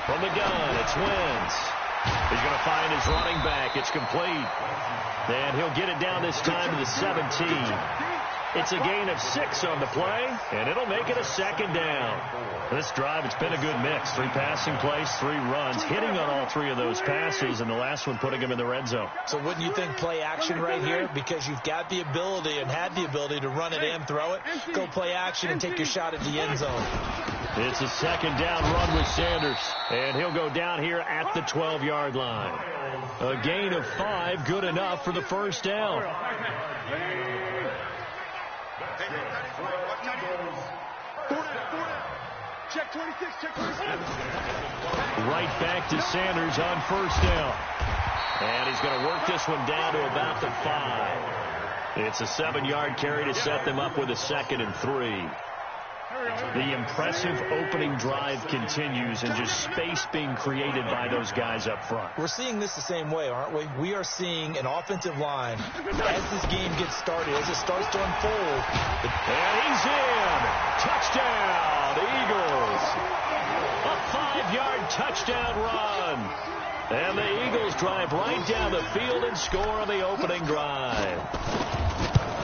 From the gun, it's Wentz. He's going to find his running back. It's complete. And he'll get it down this time to the 17. It's a gain of 6 on the play, and it'll make it a second down. This drive, it's been a good mix. 3 passing plays, 3 runs, hitting on all 3 of those passes, and the last one putting him in the red zone. So wouldn't you think play action right here? Because you've got the ability and had the ability to run it and throw it. Go play action and take your shot at the end zone. It's a second down run with Sanders, and he'll go down here at the 12-yard line. A gain of 5, good enough for the first down. Check 26, check 26. Right back to Sanders on first down. And he's going to work this one down to about the 5. It's a 7-yard carry to set them up with a 2nd and 3. The impressive opening drive continues, and just space being created by those guys up front. We're seeing this the same way, aren't we? We are seeing an offensive line as this game gets started, as it starts to unfold. And he's in. Touchdown, Eagles. A 5-yard touchdown run. And the Eagles drive right down the field and score on the opening drive.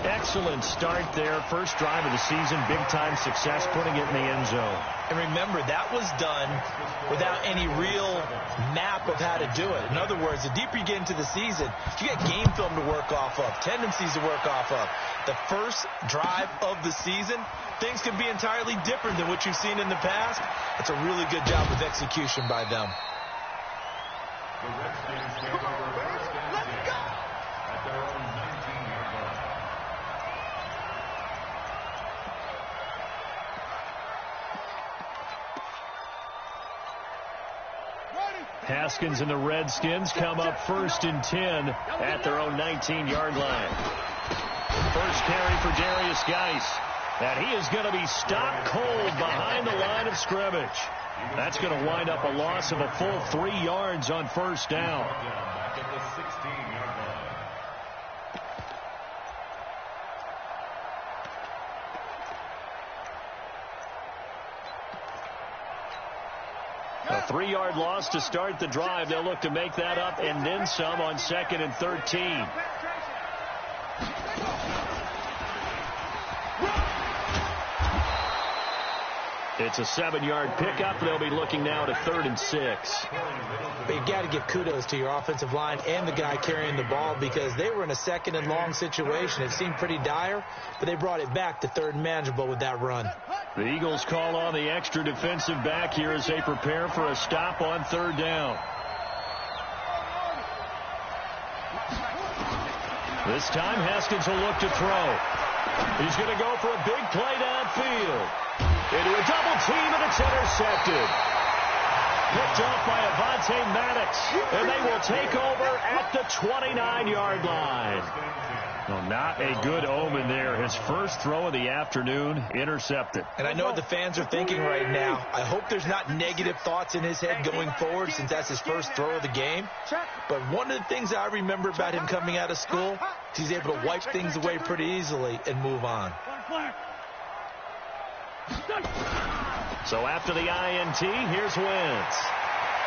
Excellent start there. First drive of the season. Big-time success putting it in the end zone. And remember, that was done without any real map of how to do it. In other words, the deeper you get into the season, you get game film to work off of, tendencies to work off of. The first drive of the season, things can be entirely different than what you've seen in the past. It's a really good job of execution by them. Haskins and the Redskins come up 1st and 10 at their own 19-yard line. First carry for Darius Geis. And he is going to be stopped cold behind the line of scrimmage. That's going to wind up a loss of a full 3 yards on first down. A 3-yard loss to start the drive. They'll look to make that up and then some on 2nd and 13. It's a 7-yard pickup. They'll be looking now to 3rd and 6. But you got to give kudos to your offensive line and the guy carrying the ball, because they were in a 2nd and long situation. It seemed pretty dire, but they brought it back to 3rd and manageable with that run. The Eagles call on the extra defensive back here as they prepare for a stop on 3rd down. This time, Haskins will look to throw. He's going to go for a big play downfield. Into a double team, and it's intercepted. Picked off by Avonte Maddox, and they will take over at the 29-yard line. Well, not a good omen there. His first throw of the afternoon intercepted. And I know what the fans are thinking right now. I hope there's not negative thoughts in his head going forward, since that's his first throw of the game. But one of the things I remember about him coming out of school is he's able to wipe things away pretty easily and move on. So after the INT, here's Wentz.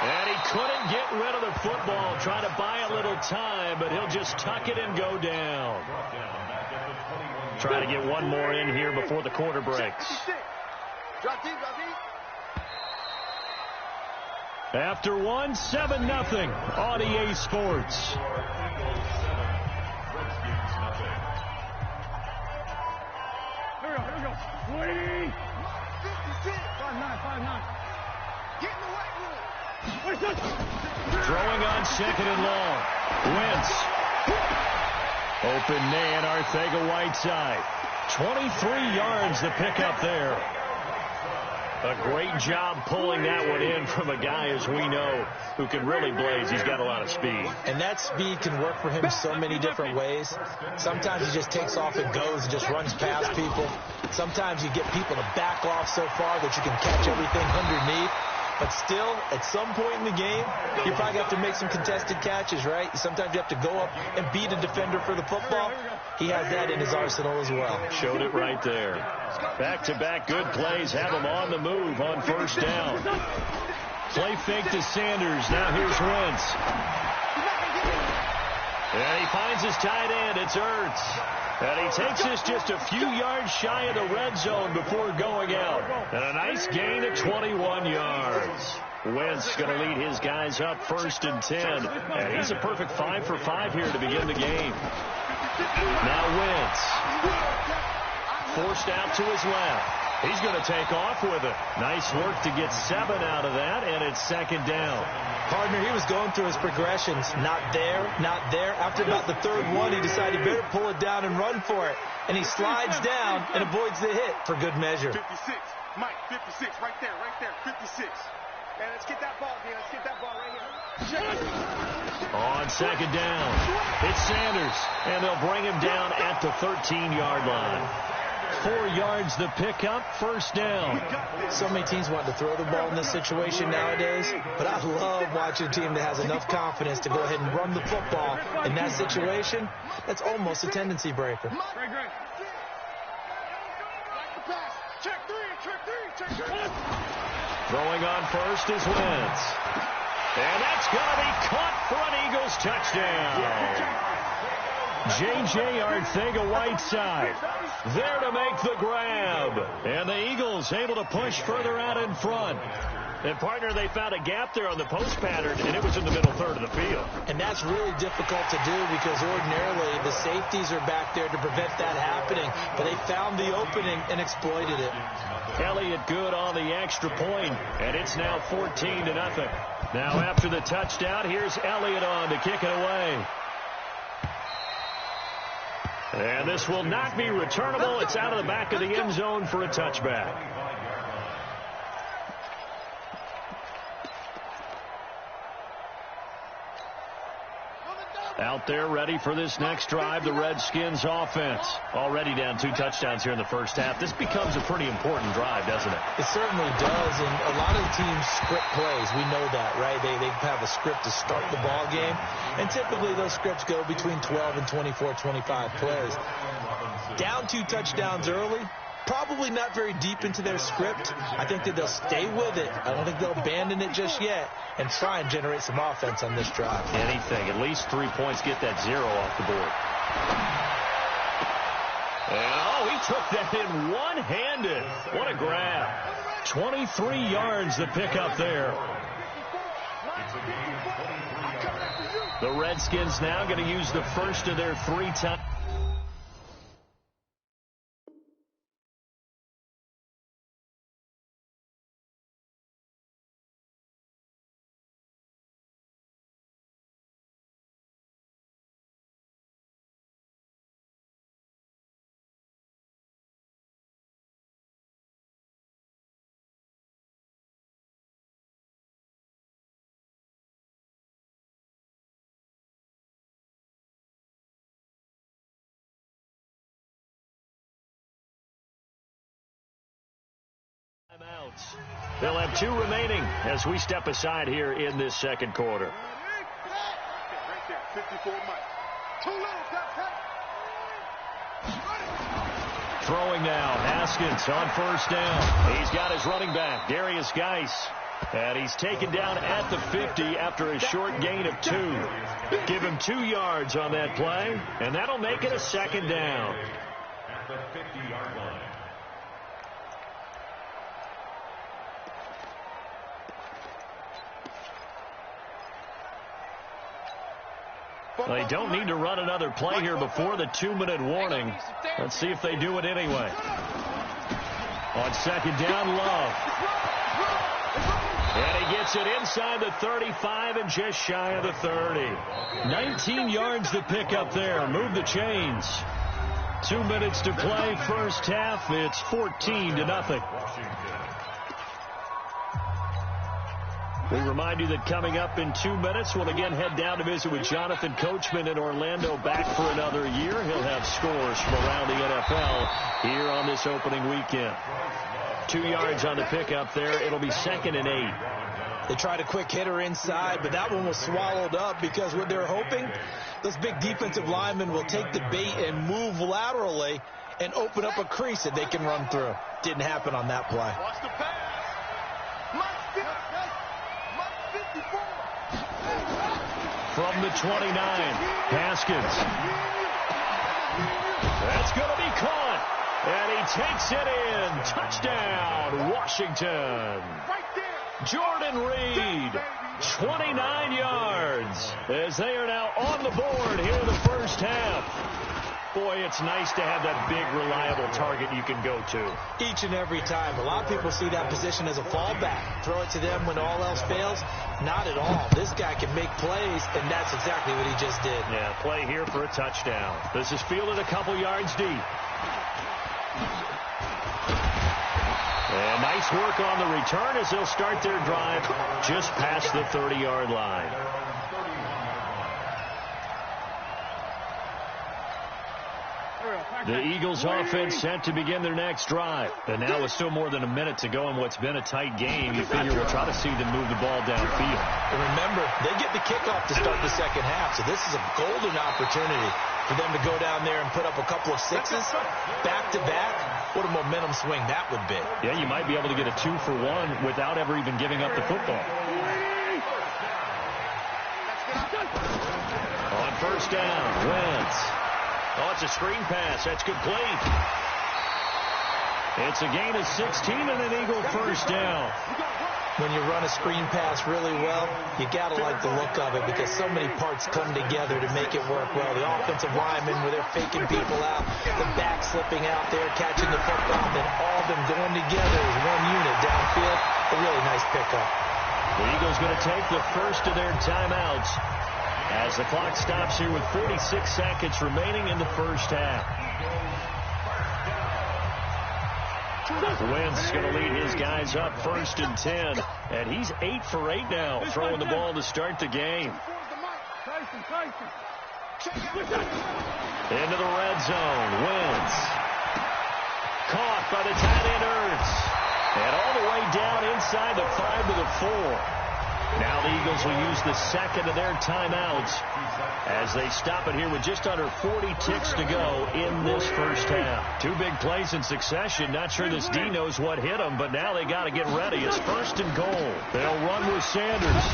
And he couldn't get rid of the football, trying to buy a little time, but he'll just tuck it and go down. Try to get one more in here before the quarter breaks. After one, 7-0 on EA Sports. Here we go. 20. 5-9. Get in the right room. Throwing on 2nd and long. Wentz. Open man, Arcega-Whiteside. 23 yards to pick up there. A great job pulling that one in from a guy, as we know, who can really blaze. He's got a lot of speed. And that speed can work for him so many different ways. Sometimes he just takes off and goes and just runs past people. Sometimes you get people to back off so far that you can catch everything underneath. But still, at some point in the game, you probably have to make some contested catches, right? Sometimes you have to go up and beat a defender for the football. He has that in his arsenal as well. Showed it right there. Back-to-back good plays have him on the move on first down. Play fake to Sanders. Now here's Wentz. And he finds his tight end. It's Ertz. And he takes this just a few yards shy of the red zone before going out. And a nice gain of 21 yards. Wentz going to lead his guys up 1st and 10. And he's a perfect 5 for 5 here to begin the game. Now Wentz. Forced out to his left. He's going to take off with it. Nice work to get 7 out of that, and it's 2nd down. Partner, he was going through his progressions. Not there, not there. After about the 3rd one, he decided he better pull it down and run for it. And he slides down and avoids the hit for good measure. 56. Mike, 56. Right there, 56. And let's get that ball, D. Let's get that ball right here. On 2nd down, it's Sanders, and they'll bring him down at the 13-yard line. 4 yards the pickup, 1st down. So many teams want to throw the ball in this situation nowadays, but I love watching a team that has enough confidence to go ahead and run the football in that situation. That's almost a tendency breaker. Throwing on first is Wentz. And that's going to be caught for an Eagles touchdown. J.J. Arcega-Whiteside there to make the grab. And the Eagles able to push further out in front. And, partner, they found a gap there on the post pattern, and it was in the middle third of the field. And that's really difficult to do because ordinarily the safeties are back there to prevent that happening. But they found the opening and exploited it. Elliott good on the extra point, and it's now 14-0. Now after the touchdown, here's Elliott on to kick it away. And this will not be returnable. It's out of the back of the end zone for a touchback. Out there ready for this next drive, the Redskins offense. Already down 2 touchdowns here in the first half. This becomes a pretty important drive, doesn't it? It certainly does, and a lot of the teams script plays. We know that, right? They have a script to start the ball game, and typically those scripts go between 12 and 24, 25 plays. Down 2 touchdowns early, probably not very deep into their script. I think that they'll stay with it. I don't think they'll abandon it just yet and try and generate some offense on this drive. Anything. At least 3 points. Get that 0 off the board. And, he took that in one-handed. What a grab. 23 yards the pickup there. The Redskins now going to use the first of their 3 times. They'll have 2 remaining as we step aside here in this second quarter. Right there, 54 Mike. Too little, Throwing now, Haskins on first down. He's got his running back, Darius Geis. And he's taken down at the 50 after a short gain of 2. Give him 2 yards on that play, and that'll make it a 2nd down. At the 50-yard line. Well, they don't need to run another play here before the 2-minute warning. Let's see if they do it anyway. On 2nd down, Love. And he gets it inside the 35 and just shy of the 30. 19 yards to pick up there. Move the chains. 2 minutes to play first half. It's 14-0. We remind you that coming up in 2 minutes, we'll again head down to visit with Jonathan Coachman in Orlando, back for another year. He'll have scores from around the NFL here on this opening weekend. 2 yards on the pickup there. It'll be 2nd and 8. They tried a quick hitter inside, but that one was swallowed up because what they're hoping, those big defensive linemen will take the bait and move laterally and open up a crease that they can run through. Didn't happen on that play. Watch the pass. From the 29, Haskins. That's going to be caught. And he takes it in. Touchdown, Washington. Jordan Reed, 29 yards, as they are now on the board here in the first half. Boy, it's nice to have that big, reliable target you can go to. Each and every time. A lot of people see that position as a fallback. Throw it to them when all else fails. Not at all. This guy can make plays, and that's exactly what he just did. Yeah, play here for a touchdown. This is fielded a couple yards deep. And nice work on the return as they'll start their drive just past the 30-yard line. The Eagles offense set to begin their next drive. And now with still more than a minute to go in what's been a tight game, you figure we'll try to see them move the ball downfield. And remember, they get the kickoff to start the second half, so this is a golden opportunity for them to go down there and put up a couple of sixes back-to-back. What a momentum swing that would be. Yeah, you might be able to get a 2-for-1 without ever even giving up the football. On first down, Wentz. Oh, it's a screen pass. That's complete. It's a gain of 16 and an Eagle first down. When you run a screen pass really well, you got to like the look of it because so many parts come together to make it work well. The offensive linemen, where they're faking people out, the back slipping out there, catching the football, and all of them going together as one unit downfield. A really nice pickup. The Eagles going to take the first of their timeouts as the clock stops here with 46 seconds remaining in the first half. Wentz is going to lead his guys up first and 10. And he's 8 for 8 now, throwing the ball to start the game. Into the red zone. Wentz. Caught by the tight end Ertz. And all the way down inside the 5 to the 4. Now the Eagles will use the second of their timeouts as they stop it here with just under 40 ticks to go in this first half. Two big plays in succession. Not sure this D knows what hit them, but now they got to get ready. It's first and goal. They'll run with Sanders.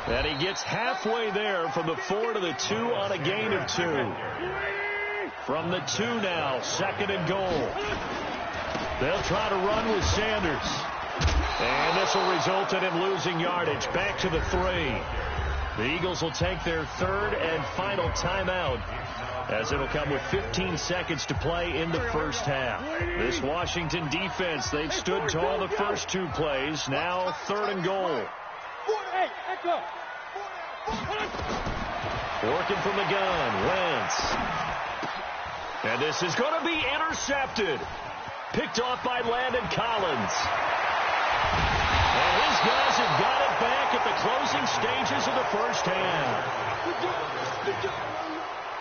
And he gets halfway there from the 4 to the 2 on a gain of 2. From the 2 now, second and goal. They'll try to run with Sanders. And this will result in him losing yardage. Back to the 3. The Eagles will take their third and final timeout as it'll come with 15 seconds to play in the first half. This Washington defense, they've stood tall the first 2 plays. Now third and goal. Working from the gun, Wentz. And this is going to be intercepted. Picked off by Landon Collins. And his guys have got it back at the closing stages of the first half.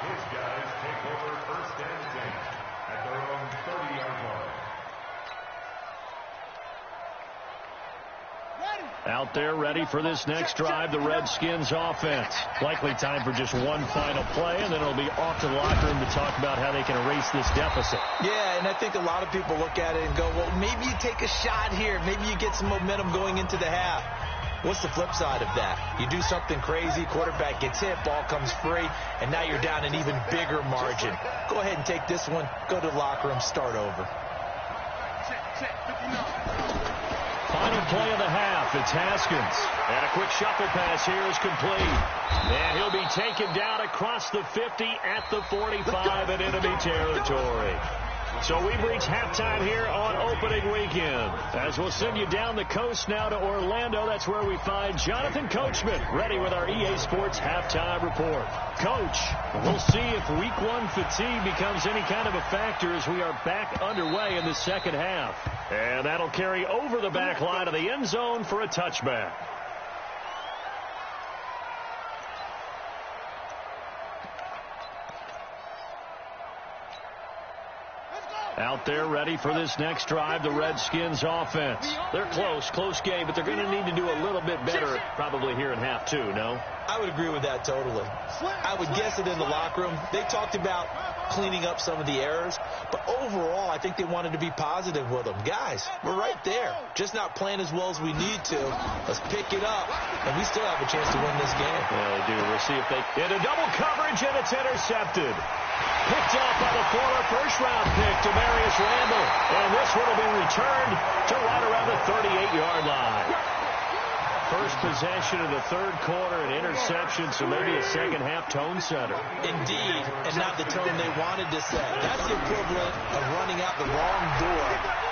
His guys take over first and 10 at their own 30-yard line. Out there ready for this next drive, the Redskins offense. Likely time for just one final play, and then it'll be off to the locker room to talk about how they can erase this deficit. Yeah, and I think a lot of people look at it and go, well, maybe you take a shot here. Maybe you get some momentum going into the half. What's the flip side of that? You do something crazy, quarterback gets hit, ball comes free, and now you're down an even bigger margin. Go ahead and take this one, go to the locker room, start over. Final play of the half. It's Haskins. And a quick shuffle pass here is complete. And he'll be taken down across the 50 at the 45 in enemy territory. So we've reached halftime here on opening weekend. As we'll send you down the coast now to Orlando, that's where we find Jonathan Coachman ready with our EA Sports halftime report. Coach, we'll see if week 1 fatigue becomes any kind of a factor as we are back underway in the second half. And that'll carry over the back line of the end zone for a touchback. Out there ready for this next drive, the Redskins offense. They're close game, but they're going to need to do a little bit better probably here in half two, no? I would agree with that totally. I would guess that in the locker room, they talked about cleaning up some of the errors, but overall, I think they wanted to be positive with them. Guys, we're right there, just not playing as well as we need to. Let's pick it up, and we still have a chance to win this game. Yeah, they do. We'll see if they get a double coverage, and it's intercepted. Picked off by the former first-round pick, Demarius Randall. And this one will be returned to right around the 38-yard line. First possession of the third quarter, an interception, so maybe a second-half tone setter. Indeed, and not the tone they wanted to set. That's the equivalent of running out the wrong door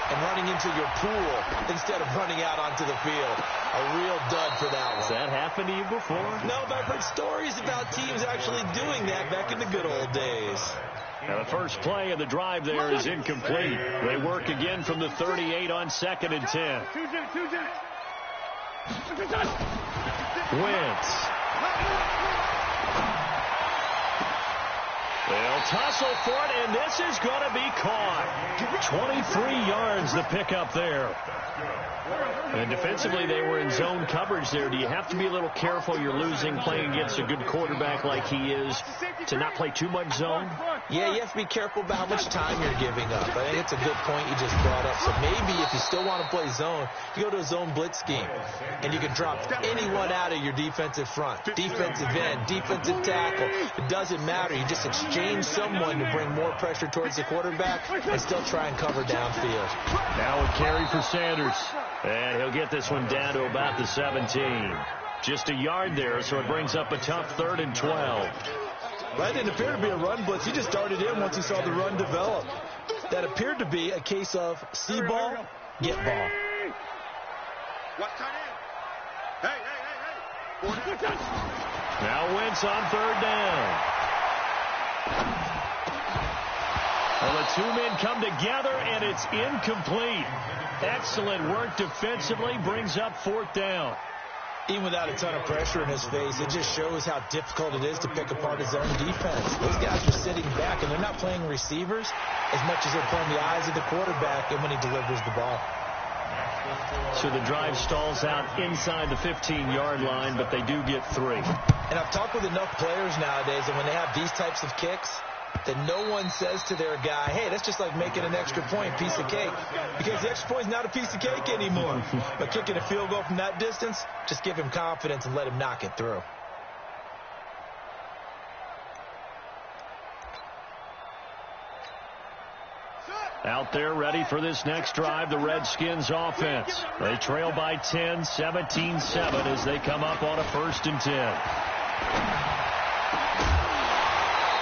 and running into your pool instead of running out onto the field. A real dud for that one. Has that happened to you before? No, but I've heard stories about teams actually doing that back in the good old days. Now the first play of the drive there is incomplete. They work again from the 38 on 2nd and 10. Wentz. They'll tussle for it, and this is going to be caught. 23 yards the pickup there. And defensively, they were in zone coverage there. Do you have to be a little careful? You're losing, playing against a good quarterback like he is, to not play too much zone? Yeah, you have to be careful about how much time you're giving up. I think it's a good point you just brought up. So maybe if you still want to play zone, you go to a zone blitz scheme, and you can drop anyone out of your defensive front. Defensive end, defensive tackle. It doesn't matter. You just exchange someone to bring more pressure towards the quarterback and still try and cover downfield. Now a carry for Sanders. And he'll get this one down to about the 17. Just a yard there, so it brings up a tough 3rd and 12. That didn't appear to be a run blitz. He just darted in once he saw the run develop. That appeared to be a case of see ball, get ball. What tight end? Hey. Now Wentz on 3rd down. Well, the two men come together, and it's incomplete. Excellent work defensively, brings up 4th down. Even without a ton of pressure in his face, it just shows how difficult it is to pick apart his own defense. Those guys are sitting back, and they're not playing receivers as much as they're playing the eyes of the quarterback and when he delivers the ball. So the drive stalls out inside the 15-yard line, but they do get 3. And I've talked with enough players nowadays, and when they have these types of kicks, that no one says to their guy, hey, that's just like making an extra point, piece of cake. Because the extra point is not a piece of cake anymore. But kicking a field goal from that distance, just give him confidence and let him knock it through. Out there ready for this next drive, the Redskins offense. They trail by 10, 17-7 as they come up on a 1st and 10.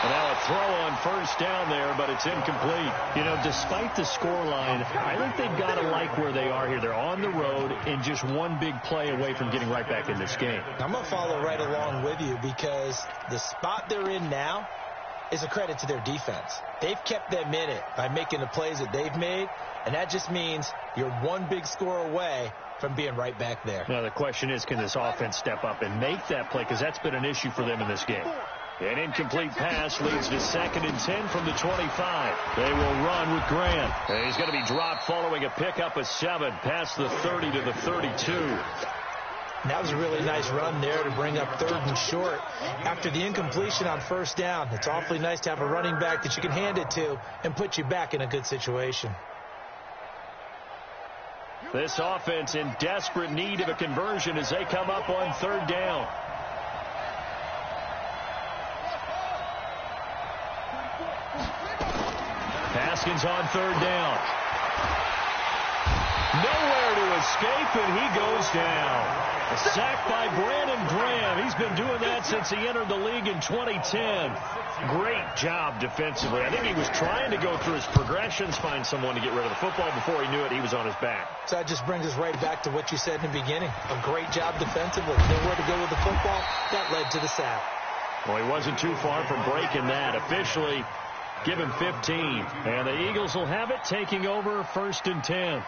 And now a throw on 1st down there, but it's incomplete. You know, despite the scoreline, I think they've got to like where they are here. They're on the road and just one big play away from getting right back in this game. I'm going to follow right along with you because the spot they're in now is a credit to their defense. They've kept them in it by making the plays that they've made, and that just means you're one big score away from being right back there. Now the question is, can this offense step up and make that play? Because that's been an issue for them in this game. An incomplete pass leads to 2nd and 10 from the 25. They will run with Grant. And he's going to be dropped following a pickup of 7 past the 30 to the 32. That was a really nice run there to bring up 3rd and short. After the incompletion on 1st down, it's awfully nice to have a running back that you can hand it to and put you back in a good situation. This offense in desperate need of a conversion as they come up on 3rd down. Haskins on 3rd down. Nowhere to escape, and he goes down. A sack by Brandon Graham. He's been doing that since he entered the league in 2010. Great job defensively. I think he was trying to go through his progressions, find someone to get rid of the football. Before he knew it, he was on his back. So that just brings us right back to what you said in the beginning. A great job defensively. Nowhere to go with the football. That led to the sack. Well, he wasn't too far from breaking that. Officially, give him 15. And the Eagles will have it, taking over 1st and 10.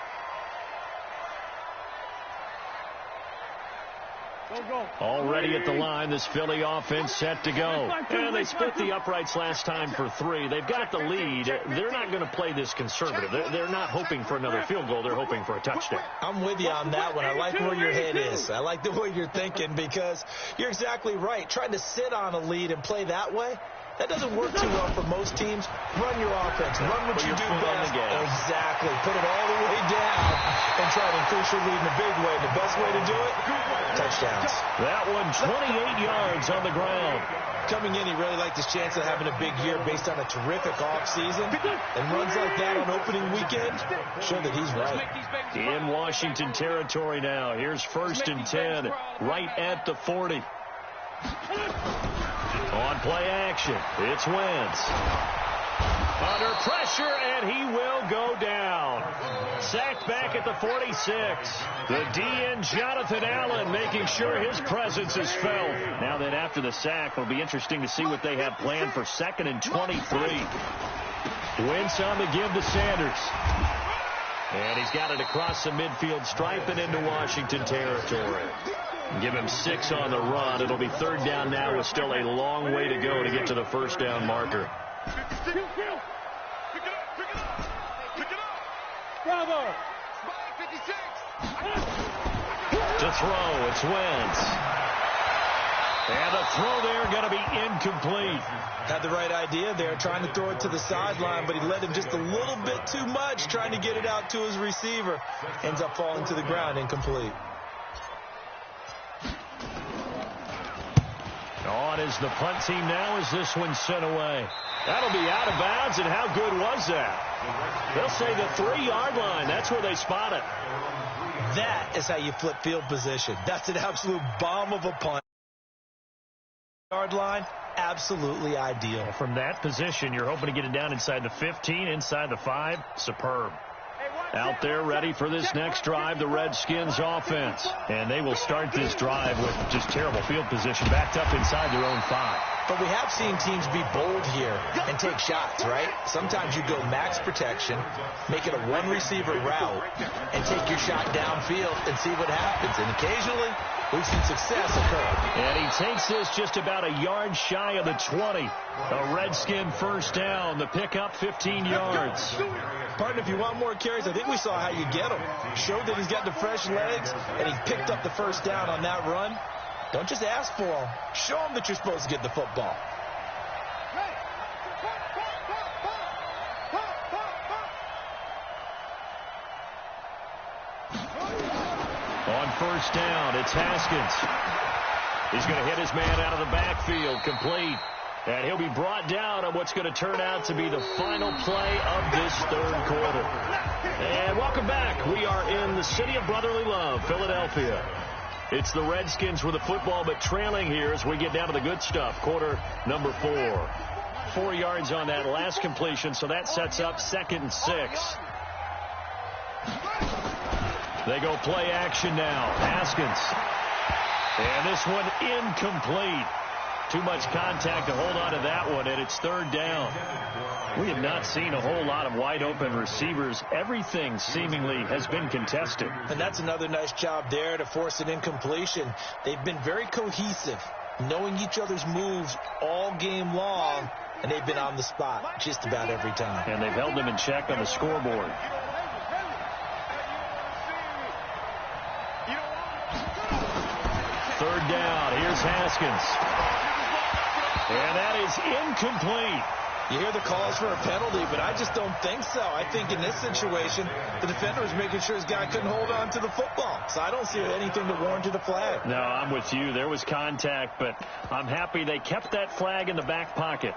Already at the line, this Philly offense set to go. And they split the uprights last time for 3. They've got the lead. They're not going to play this conservative. They're not hoping for another field goal. They're hoping for a touchdown. I'm with you on that one. I like where your head is. I like the way you're thinking because you're exactly right. Trying to sit on a lead and play that way, that doesn't work too well for most teams. Run your offense. Run what you do best. Exactly. Put it all the way down and try to increase your lead in a big way. The best way to do it, touchdowns. That one, 28 yards on the ground. Coming in, he really liked his chance of having a big year based on a terrific offseason. And runs like that on opening weekend show that he's right. In Washington territory now. Here's 1st and 10, right at the 40. On play action, it's Wentz. Under pressure, and he will go down. Sacked back at the 46. The DN, Jonathan Allen, making sure his presence is felt. Now that after the sack, it'll be interesting to see what they have planned for 2nd and 23. Wentz on the give to Sanders. And he's got it across the midfield stripe and into Washington territory. Give him 6 on the run. It'll be 3rd down now with still a long way to go to get to the 1st down marker. Bravo. To throw, it's Wentz. And the throw there going to be incomplete. Had the right idea there, trying to throw it to the sideline, but he led him just a little bit too much, trying to get it out to his receiver. Ends up falling to the ground, incomplete. On is the punt team now as this one's sent away. That'll be out of bounds, and how good was that? They'll say the 3-yard line. That's where they spot it. That is how you flip field position. That's an absolute bomb of a punt. Yard line, absolutely ideal. From that position, you're hoping to get it down inside the 15, inside the 5. Superb. Out there ready for this next drive, the Redskins offense. And they will start this drive with just terrible field position, backed up inside their own 5. But we have seen teams be bold here and take shots, right? Sometimes you go max protection, make it a one-receiver route, and take your shot downfield and see what happens. And occasionally, we've seen success occur. And he takes this just about a yard shy of the 20. A Redskin 1st down. The pickup 15 yards. Partner, if you want more carries, I think we saw how you get them. Showed that he's got the fresh legs, and he picked up the 1st down on that run. Don't just ask for them. Show them that you're supposed to get the football. On 1st down, it's Haskins. He's going to hit his man out of the backfield, complete. And he'll be brought down on what's going to turn out to be the final play of this 3rd quarter. And welcome back. We are in the city of brotherly love, Philadelphia. It's the Redskins with the football, but trailing here as we get down to the good stuff. Quarter number 4. 4 yards on that last completion, so that sets up 2nd and 6. They go play action now. Haskins. And this one incomplete. Too much contact to hold on to that one, and it's 3rd down. We have not seen a whole lot of wide-open receivers. Everything seemingly has been contested. And that's another nice job there to force an incompletion. They've been very cohesive, knowing each other's moves all game long, and they've been on the spot just about every time. And they've held them in check on the scoreboard. Third down. Here's Haskins. And that is incomplete. You hear the calls for a penalty, but I just don't think so. I think in this situation, the defender was making sure his guy couldn't hold on to the football. So I don't see anything to warrant a flag. No, I'm with you. There was contact, but I'm happy they kept that flag in the back pocket.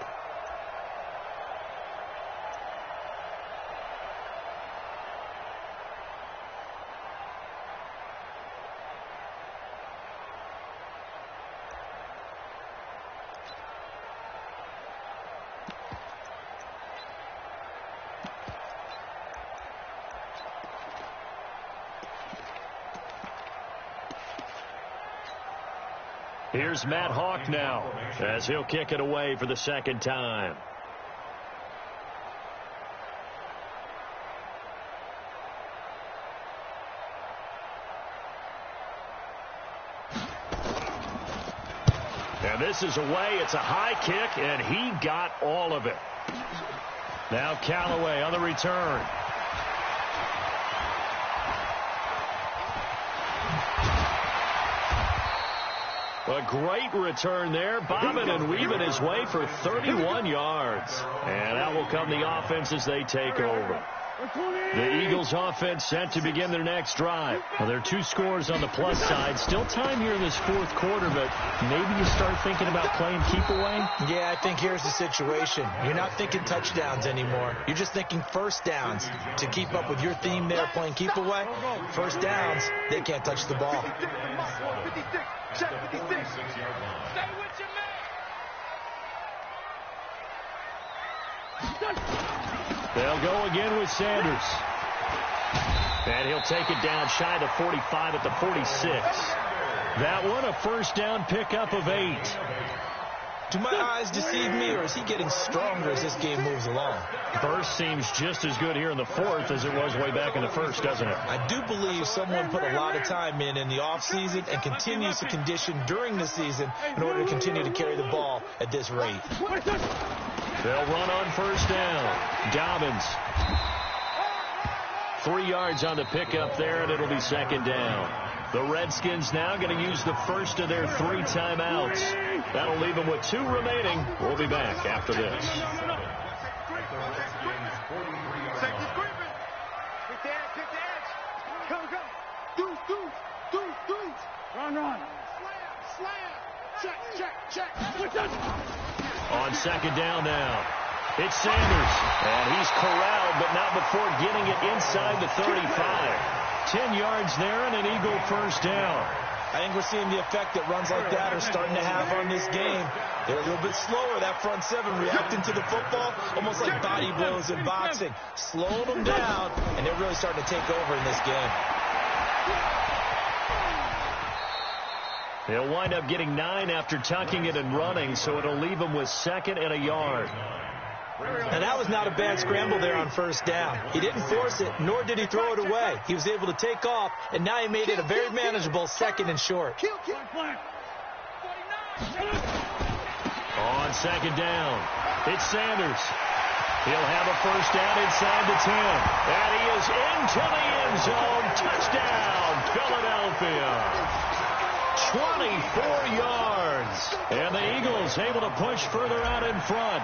Here's Matt Hawk now as he'll kick it away for the 2nd time. And this is away. It's a high kick, and he got all of it. Now Callaway on the return. A great return there. Bobbing and weaving his way for 31 yards. And out will come the offense as they take over. The Eagles offense set to begin their next drive. Well, there are 2 scores on the plus side. Still time here in this 4th quarter, but maybe you start thinking about playing keep away? Yeah, I think here's the situation. You're not thinking touchdowns anymore. You're just thinking first downs. To keep up with your theme there, playing keep away, first downs, they can't touch the ball. 56. Check 56. Stay with your man. They'll go again with Sanders. And he'll take it down shy of the 45 at the 46. That one a first down pickup of 8. Do my eyes deceive me, or is he getting stronger as this game moves along? First seems just as good here in the 4th as it was way back in the 1st, doesn't it? I do believe someone put a lot of time in the offseason and continues to condition during the season in order to continue to carry the ball at this rate. They'll run on first down. Dobbins. 3 yards on the pickup there, and it'll be second down. The Redskins now going to use the first of their 3 timeouts. That'll leave them with 2 remaining. We'll be back after this. Safety's creeping. Get the edge, get the edge. Go. Deuce. Run. Slam. Check. On second down now. It's Sanders. And he's corralled, but not before getting it inside the 35. 10 yards there and an Eagle first down. I think we're seeing the effect that runs like that are starting to have on this game. They're a little bit slower, that front 7, reacting to the football, almost like body blows in boxing. Slowing them down, and they're really starting to take over in this game. They'll wind up getting 9 after tucking it and running, so it'll leave them with 2nd and a yard. And that was not a bad scramble there on first down. He didn't force it, nor did he throw it away. He was able to take off, and now he made it a very manageable 2nd and short. On second down, it's Sanders. He'll have a first down inside the 10. And he is into the end zone. Touchdown, Philadelphia. 24 yards. And the Eagles able to push further out in front.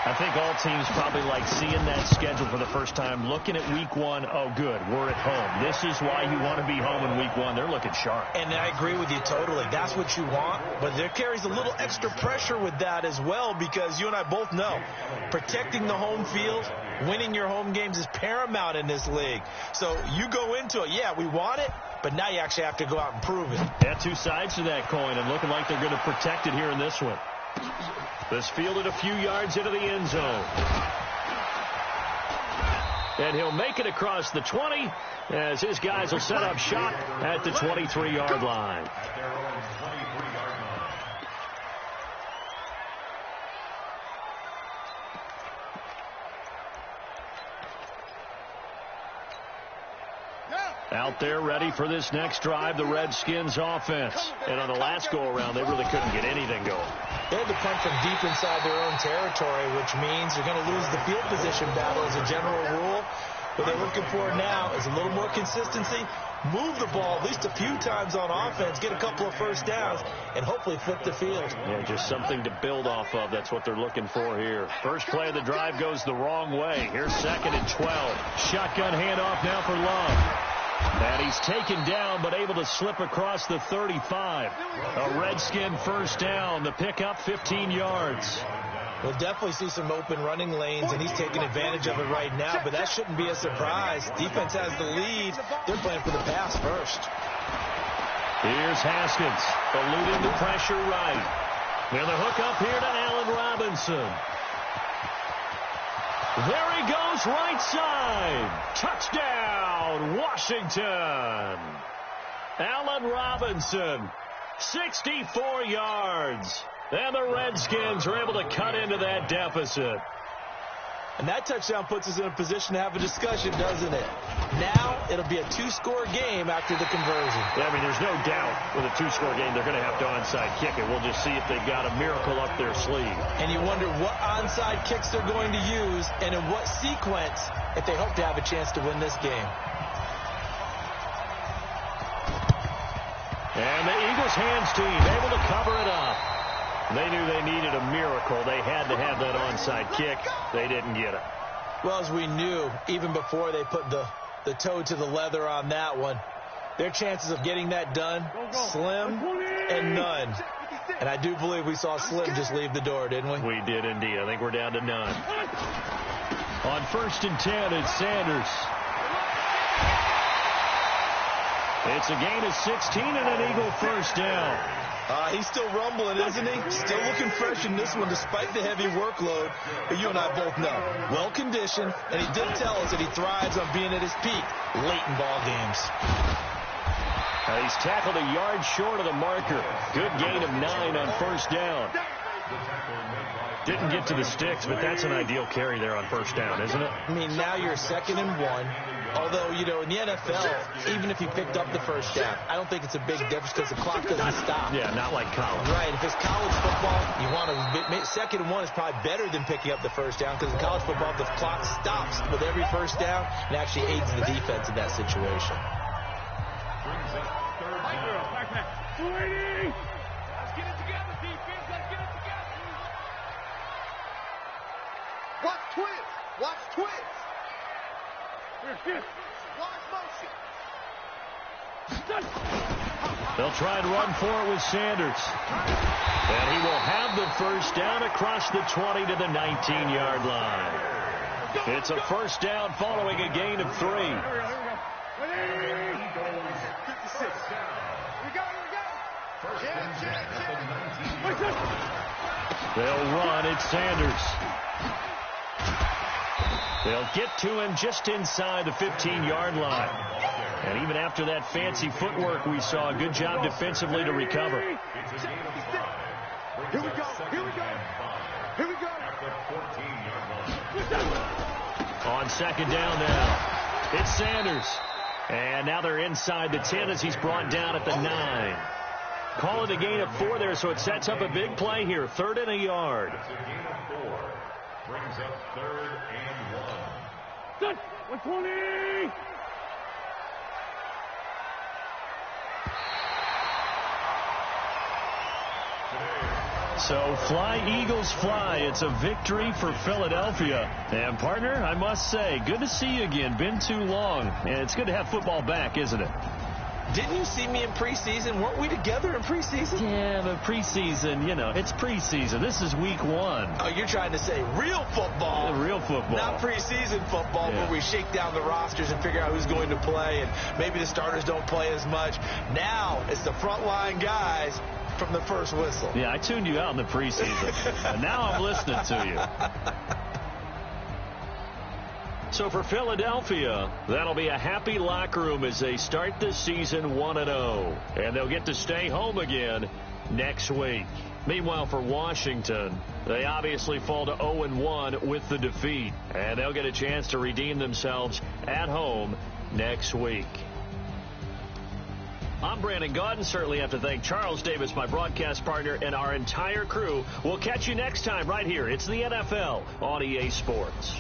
I think all teams probably like seeing that schedule for the first time, looking at week 1. Oh, good, we're at home. This is why you want to be home in week 1. They're looking sharp. And I agree with you totally. That's what you want. But there carries a little extra pressure with that as well, because you and I both know protecting the home field, winning your home games is paramount in this league. So you go into it, yeah, we want it, but now you actually have to go out and prove it. Yeah, 2 sides to that coin, and looking like they're going to protect it here in this one. This fielded a few yards into the end zone. And he'll make it across the 20 as his guys will set up shop at the 23-yard line. Out there ready for this next drive, the Redskins offense. And on the last go-around, they really couldn't get anything going. They had to punt from deep inside their own territory, which means you're going to lose the field position battle as a general rule. What they're looking for now is a little more consistency, move the ball at least a few times on offense, get a couple of first downs, and hopefully flip the field. Yeah, just something to build off of. That's what they're looking for here. First play of the drive goes the wrong way. Here's 2nd and 12. Shotgun handoff now for Love. And he's taken down, but able to slip across the 35. A Redskin first down. The pickup, 15 yards. We'll definitely see some open running lanes, and he's taking advantage of it right now, but that shouldn't be a surprise. Defense has the lead. They're playing for the pass first. Here's Haskins, eluding the pressure right. And the hook up here to Allen Robinson. There he goes, right side. Touchdown, Washington. Allen Robinson, 64 yards. And the Redskins are able to cut into that deficit. And that touchdown puts us in a position to have a discussion, doesn't it? Now it'll be a 2-score game after the conversion. Yeah, I mean, there's no doubt with a 2-score game they're going to have to onside kick it. We'll just see if they've got a miracle up their sleeve. And you wonder what onside kicks they're going to use and in what sequence if they hope to have a chance to win this game. And the Eagles hands team able to cover it up. They knew they needed a miracle. They had to have that onside kick. They didn't get it. Well, as we knew, even before they put the toe to the leather on that one, their chances of getting that done, slim and none. And I do believe we saw Slim just leave the door, didn't we? We did indeed. I think we're down to none. On 1st and 10, it's Sanders. It's a gain of 16 and an Eagle first down. He's still rumbling, isn't he? Still looking fresh in this one despite the heavy workload. But you and I both know, well-conditioned, and he did tell us that he thrives on being at his peak late in ball games. He's tackled a yard short of the marker. Good gain of 9 on 1st down. Didn't get to the sticks, but that's an ideal carry there on 1st down, isn't it? I mean, now you're 2nd and 1. Although, you know, in the NFL, even if you picked up the 1st down, I don't think it's a big difference because the clock doesn't stop. Yeah, not like college. Right. If it's college football, you want to 2nd and 1 is probably better than picking up the 1st down because in college football, the clock stops with every 1st down and actually aids the defense in that situation. Brings up 3rd down. Let's get it together, defense. Let's get it together. Watch twins. Watch twins. Watch motion. They'll try and run for it with Sanders. And he will have the 1st down across the 20 to the 19-yard line. It's a 1st down following a gain of 3. 56. They'll run. It's Sanders. They'll get to him just inside the 15-yard line. And even after that fancy footwork we saw, a good job defensively to recover. Here we go. Here we go. Here we go. On 2nd down now, it's Sanders. And now they're inside the 10 as he's brought down at the 9. Call it a gain of 4 there, so it sets up a big play here. 3rd and a yard. It's a gain of 4. Brings up 3rd and 1. 120. So fly, Eagles, fly. It's a victory for Philadelphia. And, partner, I must say, good to see you again. Been too long. And it's good to have football back, isn't it? Didn't you see me in preseason? Weren't we together in preseason? Yeah, but preseason, you know, it's preseason. This is week 1. Oh, you're trying to say real football. Real football. Not preseason football, Yeah. where we shake down the rosters and figure out who's going to play, and maybe the starters don't play as much. Now it's the frontline guys from the first whistle. Yeah, I tuned you out in the preseason. And now I'm listening to you. So for Philadelphia, that'll be a happy locker room as they start the season 1-0. And they'll get to stay home again next week. Meanwhile, for Washington, they obviously fall to 0-1 with the defeat. And they'll get a chance to redeem themselves at home next week. I'm Brandon Gaudin. Certainly have to thank Charles Davis, my broadcast partner, and our entire crew. We'll catch you next time right here. It's the NFL on EA Sports.